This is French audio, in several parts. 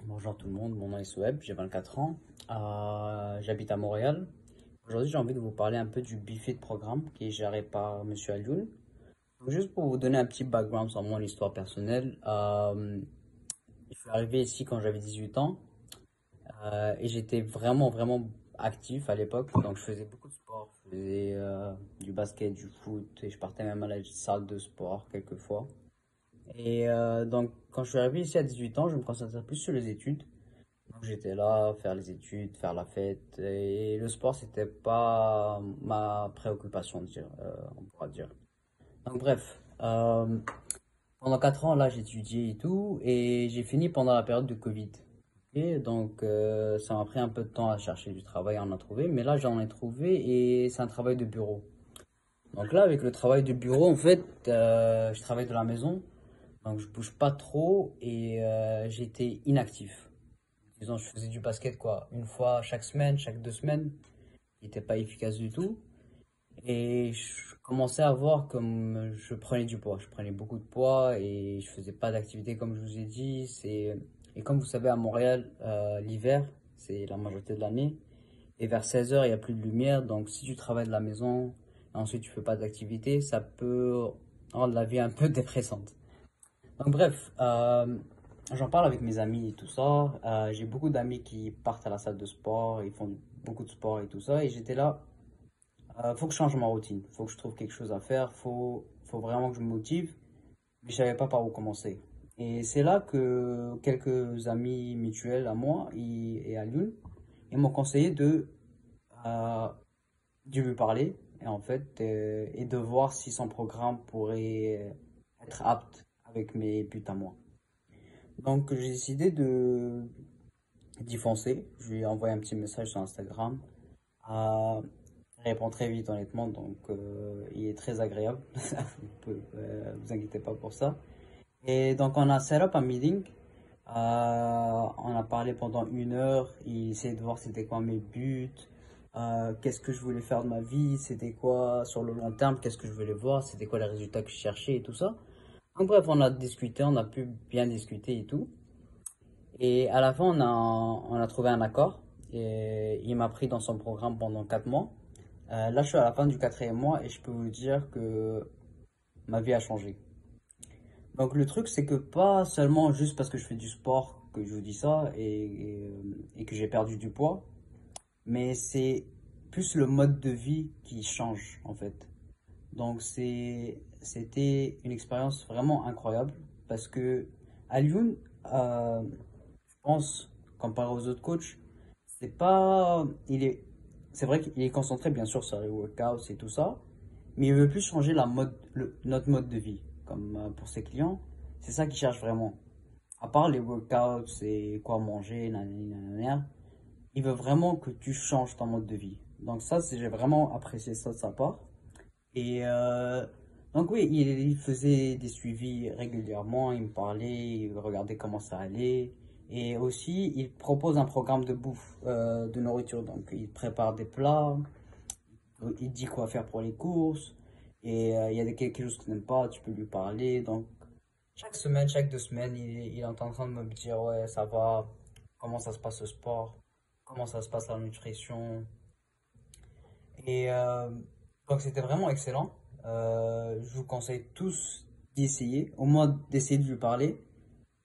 Bonjour tout le monde, mon nom est Soueb, j'ai 24 ans, j'habite à Montréal. Aujourd'hui, j'ai envie de vous parler un peu du BFIT programme qui est géré par Monsieur Alioun. Donc, juste pour vous donner un petit background sur mon histoire personnelle, je suis arrivé ici quand j'avais 18 ans et j'étais vraiment actif à l'époque. Donc je faisais beaucoup de sport, je faisais du basket, du foot et je partais même à la salle de sport quelquefois. Et donc quand je suis arrivé ici à 18 ans, je me concentrais plus sur les études. Donc j'étais là, faire les études, faire la fête. Et le sport, c'était pas ma préoccupation, on pourra dire. Donc bref, pendant 4 ans, là, j'ai étudié et tout. Et j'ai fini pendant la période de Covid. Et donc ça m'a pris un peu de temps à chercher du travail, à en a trouvé. Mais là, j'en ai trouvé et c'est un travail de bureau. Donc là, avec le travail de bureau, en fait, je travaille de la maison. Donc je bouge pas trop et j'étais inactif. Disons, je faisais du basket quoi, une fois chaque semaine, chaque 2 semaines, qui n'était pas efficace du tout. Et je commençais à voir comme je prenais du poids. Je prenais beaucoup de poids et je faisais pas d'activité comme je vous ai dit. Et comme vous savez, à Montréal, l'hiver, c'est la majorité de l'année. Et vers 16 heures, il n'y a plus de lumière. Donc si tu travailles de la maison et ensuite tu fais pas d'activité, ça peut rendre la vie un peu dépressante. Donc bref, j'en parle avec mes amis et tout ça. J'ai beaucoup d'amis qui partent à la salle de sport, ils font beaucoup de sport et tout ça. Et j'étais là, faut que je change ma routine, faut que je trouve quelque chose à faire, faut vraiment que je me motive. Mais je savais pas par où commencer. Et c'est là que quelques amis mutuels à moi et à Lune, ils m'ont conseillé euh, de lui parler et en fait et de voir si son programme pourrait être apte avec mes buts à moi. Donc j'ai décidé de d'y foncer. Je lui ai envoyé un petit message sur Instagram. Il répond très vite honnêtement, donc il est très agréable. Vous inquiétez pas pour ça. Et donc on a set up un meeting. On a parlé pendant 1 heure. Il essayait de voir c'était quoi mes buts, qu'est-ce que je voulais faire de ma vie, c'était quoi sur le long terme, qu'est-ce que je voulais voir, c'était quoi les résultats que je cherchais et tout ça. Donc bref, on a discuté, on a pu bien discuter et tout. Et à la fin, on a trouvé un accord. Et il m'a pris dans son programme pendant 4 mois. Là, je suis à la fin du quatrième mois et je peux vous dire que ma vie a changé. Donc le truc, c'est que pas seulement juste parce que je fais du sport que je vous dis ça et que j'ai perdu du poids, mais c'est plus le mode de vie qui change en fait. Donc c'était une expérience vraiment incroyable parce que à Lyon, je pense, comparé aux autres coachs, c'est pas, c'est vrai qu'il est concentré bien sûr sur les workouts et tout ça, mais il veut plus changer notre mode de vie, comme pour ses clients. C'est ça qu'il cherche vraiment. À part les workouts et quoi manger, nanani, nanana, il veut vraiment que tu changes ton mode de vie. Donc ça, j'ai vraiment apprécié ça de sa part. Et donc oui, il faisait des suivis régulièrement, il me parlait, il regardait comment ça allait. Et aussi, il propose un programme de bouffe, de nourriture. Donc il prépare des plats, il dit quoi faire pour les courses. Et il y a quelque chose que tu n'aimes pas, tu peux lui parler. Donc chaque semaine, chaque 2 semaines, il est en train de me dire, ouais, ça va, comment ça se passe le sport, comment ça se passe la nutrition. Et donc c'était vraiment excellent. Je vous conseille tous d'y essayer, au moins d'essayer de lui parler,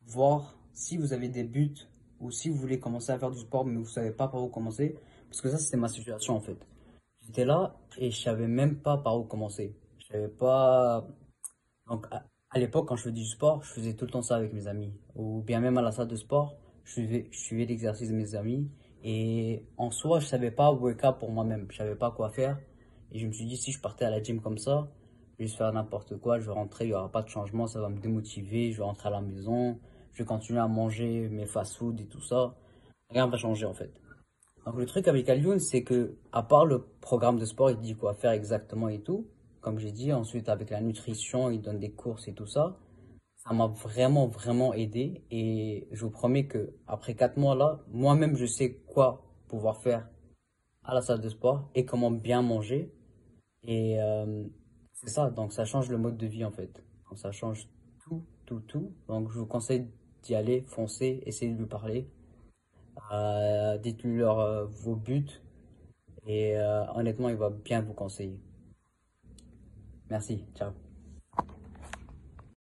voir si vous avez des buts ou si vous voulez commencer à faire du sport mais vous savez pas par où commencer. Parce que ça c'était ma situation en fait. J'étais là et je savais même pas par où commencer. Je savais pas. Donc à l'époque quand je faisais du sport, je faisais tout le temps ça avec mes amis. Ou bien même à la salle de sport, je suivais l'exercice de mes amis. Et en soi, je savais pas work-out pour moi-même. Je savais pas quoi faire. Et je me suis dit, si je partais à la gym comme ça, je vais juste faire n'importe quoi, je vais rentrer, il n'y aura pas de changement, ça va me démotiver, je vais rentrer à la maison, je vais continuer à manger mes fast-food et tout ça. Rien va changer en fait. Donc le truc avec Alioun, c'est que, à part le programme de sport, il dit quoi faire exactement et tout, comme j'ai dit, ensuite avec la nutrition, il donne des courses et tout ça, ça m'a vraiment aidé et je vous promets que après 4 mois là, moi-même je sais quoi pouvoir faire à la salle de sport et comment bien manger et c'est ça, donc ça change le mode de vie en fait. Donc ça change tout. Donc je vous conseille d'y aller, foncez, essayez de lui parler. Dites-lui vos buts et honnêtement, il va bien vous conseiller. Merci, ciao.